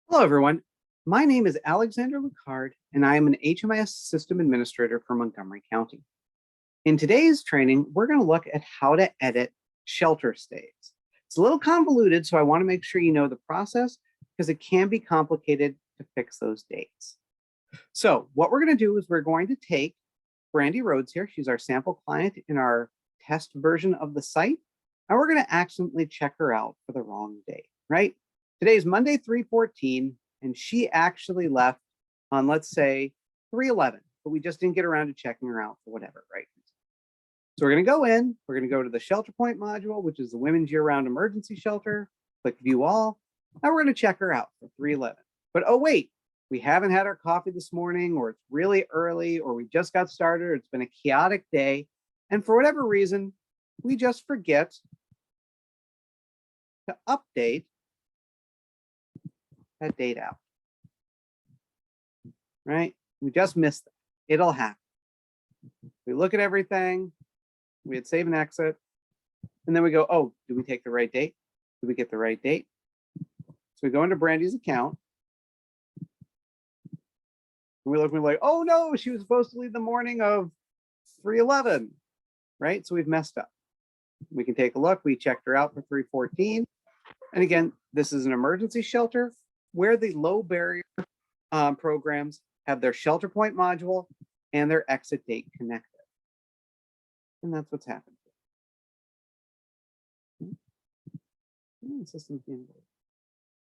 Hello, everyone. My name is Alexander Lucard, and I am an HMIS System Administrator for Montgomery County. In today's training, we're going to look at how to edit shelter stays. It's a little convoluted, so I want to make sure you know the process because it can be complicated to fix those dates. So what we're going to do is we're going to take Brandy Rhodes here. She's our sample client in our test version of the site, and we're going to accidentally check her out for the wrong date, right? Today's Monday, 3/14, and she actually left on, let's say, 3/11, but we just didn't get around to checking her out for whatever, right? So we're going to go in, we're going to go to the Shelter Point module, which is the Women's Year-Round Emergency Shelter, click View All, and we're going to check her out for 3/11. But oh wait, we haven't had our coffee this morning, or it's really early, or we just got started, or it's been a chaotic day, and for whatever reason, we just forget to update that date out, right? We just missed it. It'll happen. We look at everything, we hit save and exit, and then we go, oh, did we take the right date? Did we get the right date? So we go into Brandy's account, and we look, and we're like, oh no, she was supposed to leave the morning of 3/11, right? So we've messed up. We can take a look. We checked her out for 3/14. And again, this is an emergency shelter where the low barrier programs have their Shelter Point module and their exit date connected. And that's what's happened.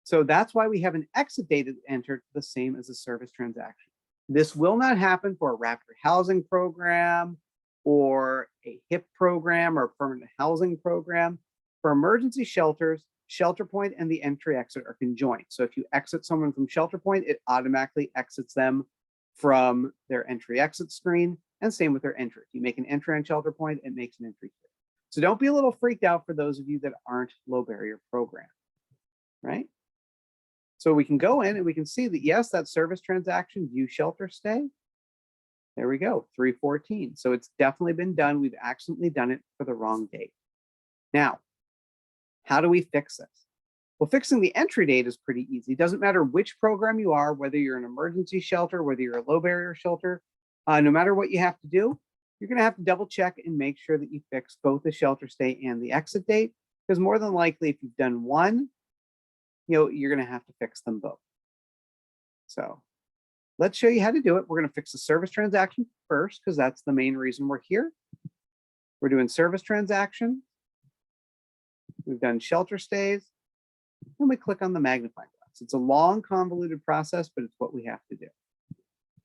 So that's why we have an exit date entered the same as a service transaction. This will not happen for a rapid housing program or a HIP program or permanent housing program. For emergency shelters, Shelter Point and the entry exit are conjoined. So if you exit someone from Shelter Point, it automatically exits them from their entry exit screen, and same with their entry. If you make an entry on Shelter Point, it makes an entry here. So don't be a little freaked out for those of you that aren't low barrier program, right? So we can go in and we can see that, yes, that service transaction, view shelter stay. There we go, 3/14. So it's definitely been done. We've accidentally done it for the wrong date. Now, how do we fix this? Well, fixing the entry date is pretty easy. It doesn't matter which program you are, whether you're an emergency shelter, whether you're a low barrier shelter, no matter what you have to do, you're going to have to double check and make sure that you fix both the shelter stay and the exit date, because more than likely, if you've done one, you're going to have to fix them both. So let's show you how to do it. We're going to fix the service transaction first, because that's the main reason we're here. We're doing service transaction. We've done shelter stays, and we click on the magnifying glass. It's a long, convoluted process, but it's what we have to do.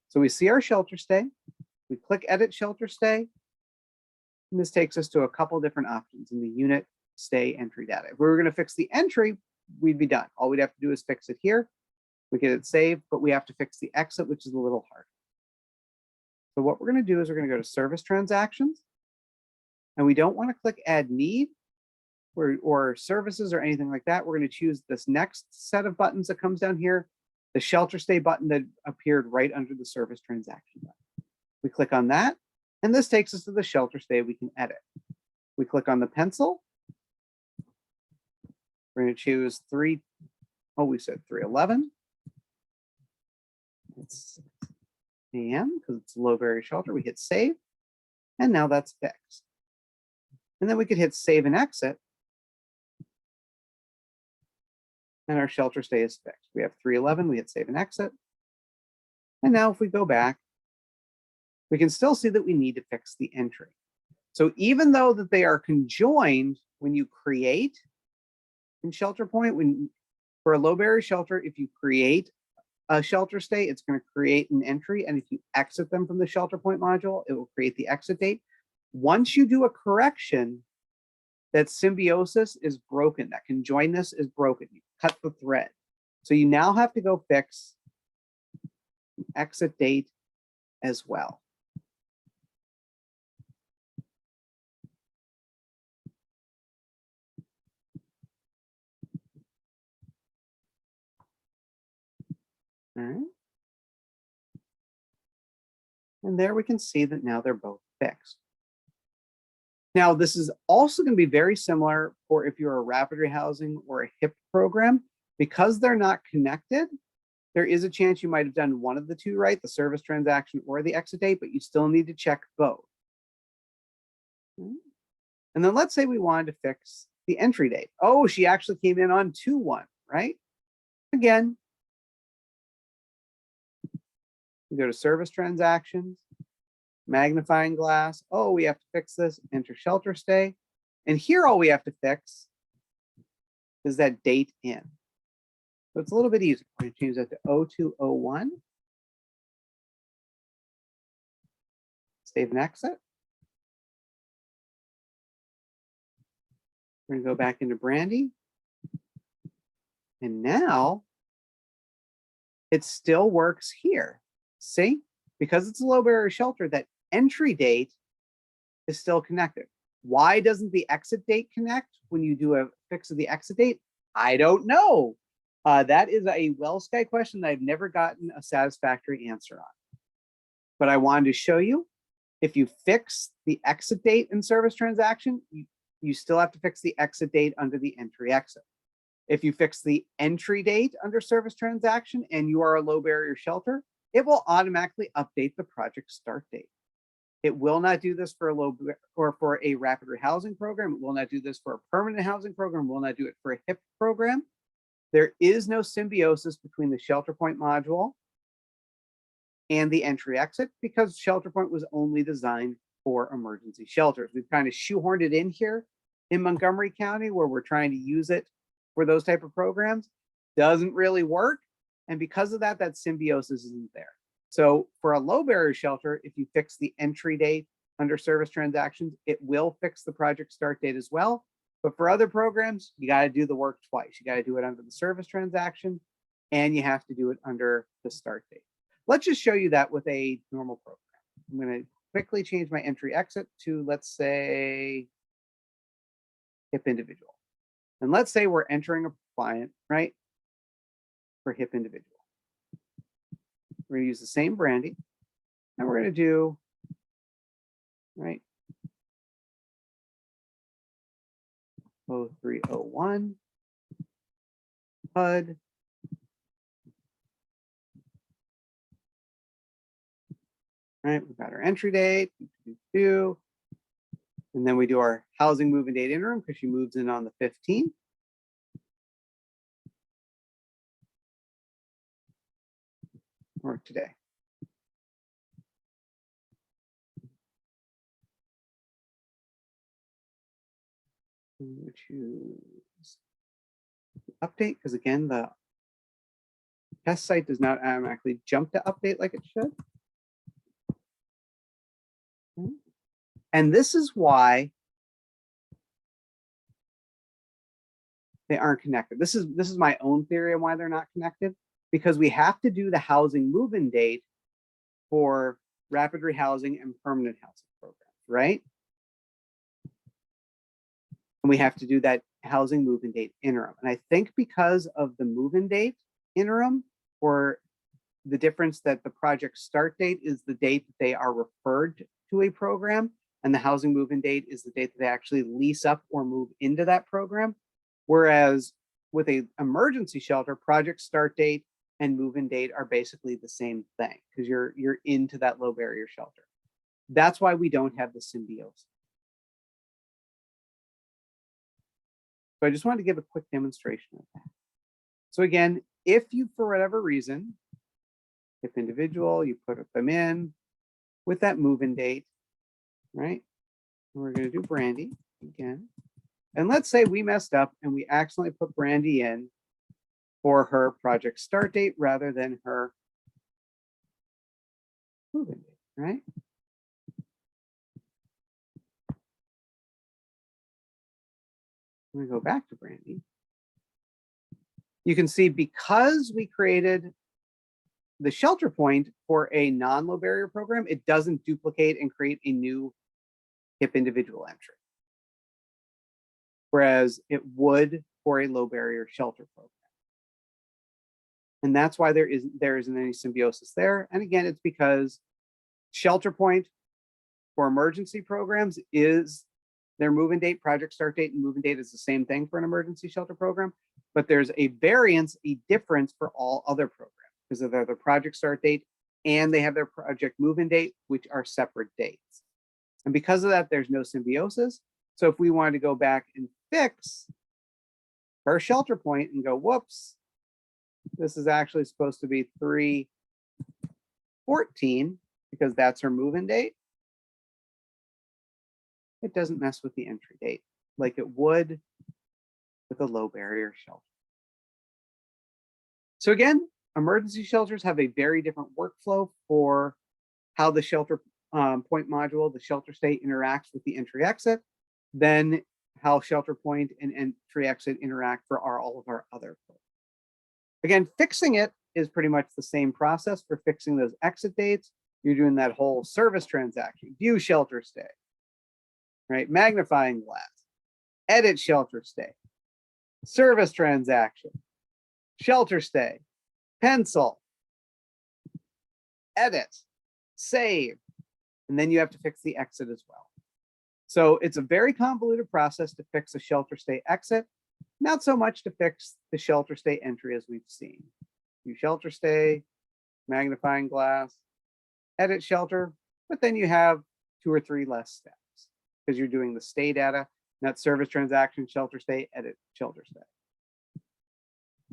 So we see our shelter stay. We click Edit Shelter Stay, and this takes us to a couple different options in the unit stay entry data. If we were going to fix the entry, we'd be done. All we'd have to do is fix it here. We get it saved, but we have to fix the exit, which is a little hard. So what we're going to do is we're going to go to Service Transactions, and we don't want to click Add Need or services or anything like that. We're going to choose this next set of buttons that comes down here, the shelter stay button that appeared right under the service transaction button. We click on that, and this takes us to the shelter stay we can edit. We click on the pencil. We're going to choose we said 3/11. It's 6 a.m. because it's a low barrier shelter. We hit save, and now that's fixed. And then we could hit save and exit, and our shelter stay is fixed. We have 3/11, we hit save and exit. And now if we go back, we can still see that we need to fix the entry. So even though that they are conjoined, when you create in Shelter Point, for a low barrier shelter, if you create a shelter stay, it's going to create an entry. And if you exit them from the Shelter Point module, it will create the exit date. Once you do a correction, that symbiosis is broken, that conjoinedness is broken. You cut the thread. So you now have to go fix the exit date as well. All right. And there we can see that now they're both fixed. Now, this is also going to be very similar for if you're a rapid rehousing or a HIP program, Because they're not connected, there is a chance you might have done one of the two right, the service transaction or the exit date, but you still need to check both. And then let's say we wanted to fix the entry date. Oh, she actually came in on 2/1, right? Again, we go to service transactions, magnifying glass. Oh, we have to fix this, enter shelter stay. And here all we have to fix is that date in. So it's a little bit easier. We're going to change that to 0201. Save and exit. We're going to go back into Brandy. And now it still works here. See, because it's a low barrier shelter, that entry date is still connected. Why doesn't the exit date connect when you do a fix of the exit date? I don't know. That is a WellSky question that I've never gotten a satisfactory answer on. But I wanted to show you, if you fix the exit date in service transaction, you still have to fix the exit date under the entry exit. If you fix the entry date under service transaction and you are a low barrier shelter, it will automatically update the project start date. It will not do this for a low or for a rapid rehousing program. It will not do this for a permanent housing program. It will not do it for a HIP program. There is no symbiosis between the shelter point module and the entry exit because shelter point was only designed for emergency shelters. We've kind of shoehorned it in here in Montgomery County where we're trying to use it for those type of programs. Doesn't really work. And because of that, that symbiosis isn't there. So for a low barrier shelter, if you fix the entry date under service transactions, it will fix the project start date as well. But for other programs, you got to do the work twice. You got to do it under the service transaction and you have to do it under the start date. Let's just show you that with a normal program. I'm going to quickly change my entry exit to, let's say, HIP individual. And let's say we're entering a client, right, for HIP individual. We're going to use the same Brandy, and we're going to do, right, 0301, HUD, right, we've got our entry date, and then we do our housing move-in date interim because she moves in on the 15th. Or today. We choose update because again, the test site does not automatically jump to update like it should. And this is why they aren't connected. This is my own theory on why they're not connected, because we have to do the housing move-in date for rapid rehousing and permanent housing programs, right? And we have to do that housing move-in date interim. And I think because of the move-in date interim, or the difference that the project start date is the date that they are referred to a program, and the housing move-in date is the date that they actually lease up or move into that program. Whereas with a emergency shelter, project start date and move-in date are basically the same thing because you're into that low barrier shelter. That's why we don't have the symbiosis. So I just wanted to give a quick demonstration of that. So again, if you, for whatever reason, if individual, you put them in with that move-in date, right? And we're going to do Brandy again. And let's say we messed up and we accidentally put Brandy in for her project start date rather than her move-in date, right? I'm going to go back to Brandy. You can see because we created the shelter point for a non-low barrier program, it doesn't duplicate and create a new HIP individual entry. Whereas it would for a low barrier shelter program. And that's why there isn't any symbiosis there. And again, it's because shelter point for emergency programs is Their move-in date, project start date, and move-in date is the same thing for an emergency shelter program, but there's a variance, a difference for all other programs because of their project start date and they have their project move-in date, which are separate dates. And because of that, there's no symbiosis. So if we wanted to go back and fix her shelter point and go, whoops, this is actually supposed to be 3/14 because that's her move-in date. It doesn't mess with the entry date like it would with a low barrier shelter. So again, emergency shelters have a very different workflow for how the shelter point module, the shelter stay interacts with the entry exit, than how shelter point and entry exit interact for all of our other programs. Again, fixing it is pretty much the same process for fixing those exit dates. You're doing that whole service transaction, view shelter stay, right? Magnifying glass, edit shelter stay, service transaction, shelter stay, pencil, edit, save, and then you have to fix the exit as well. So it's a very convoluted process to fix a shelter stay exit, not so much to fix the shelter stay entry as we've seen. You shelter stay, magnifying glass, edit shelter, but then you have 2 or 3 less steps because you're doing the stay data, not service transaction, shelter stay, edit, shelter stay.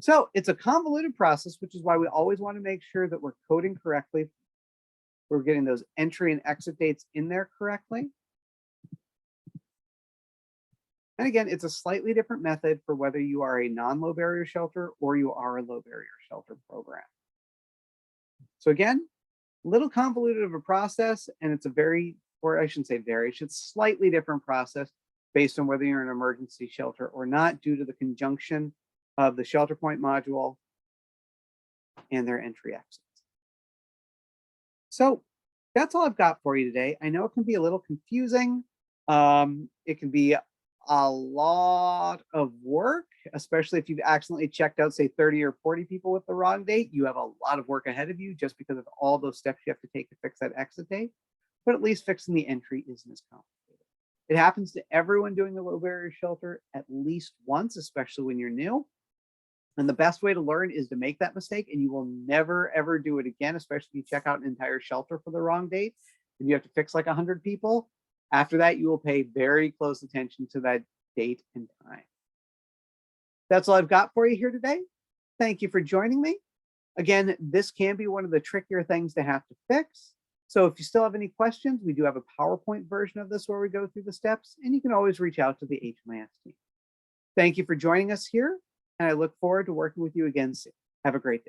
So it's a convoluted process, which is why we always want to make sure that we're coding correctly. We're getting those entry and exit dates in there correctly. And again, it's a slightly different method for whether you are a non-low barrier shelter or you are a low barrier shelter program. So again, a little convoluted of a process, and it's a very, or I shouldn't say very, it's slightly different process based on whether you're an emergency shelter or not, due to the conjunction of the shelter point module and their entry exits. So that's all I've got for you today. I know it can be a little confusing. It can be a lot of work, especially if you've accidentally checked out, say, 30 or 40 people with the wrong date. You have a lot of work ahead of you just because of all those steps you have to take to fix that exit date. But at least fixing the entry isn't as complicated. It happens to everyone doing a low barrier shelter at least once, especially when you're new. And the best way to learn is to make that mistake, and you will never, ever do it again, especially if you check out an entire shelter for the wrong date and you have to fix like 100 people. After that, you will pay very close attention to that date and time. That's all I've got for you here today. Thank you for joining me. Again, this can be one of the trickier things to have to fix. So if you still have any questions, we do have a PowerPoint version of this where we go through the steps, and you can always reach out to the HMIS team. Thank you for joining us here, and I look forward to working with you again soon. Have a great day.